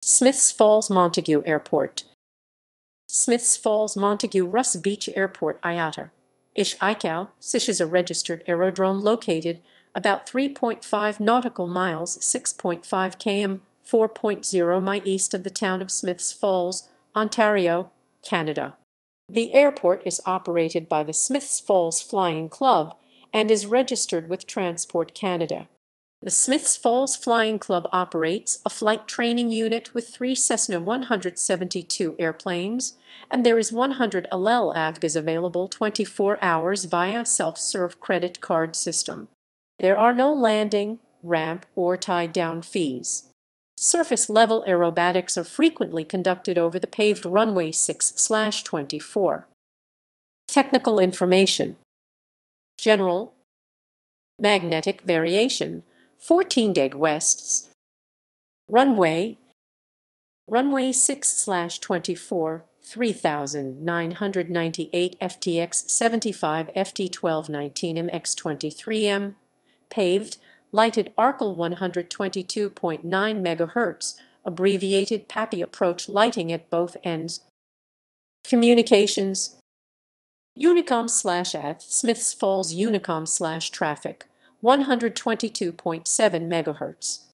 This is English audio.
Smiths Falls-Montague Airport. Smiths Falls-Montague Russ Beach Airport, IATA. ICAO, CYSH is a registered aerodrome located about 3.5 nautical miles, 6.5 km, 4.0 mi east of the town of Smiths Falls, Ontario, Canada. The airport is operated by the Smiths Falls Flying Club and is registered with Transport Canada. The Smiths Falls Flying Club operates a flight training unit with 3 Cessna 172 airplanes, and there is 100 LL Avgas available 24 hours via self-serve credit card system. There are no landing, ramp, or tie-down fees. Surface-level aerobatics are frequently conducted over the paved runway 6/24. Technical information. General. Magnetic variation, 14 deg wests. Runway 6/24, 3,998 FTX 75 FT 1219 MX 23M. Paved, lighted Arcal 122.9 MHz, abbreviated PAPI approach lighting at both ends. Communications. Unicom/AT, Smiths Falls Unicom/traffic, 122.7 MHz.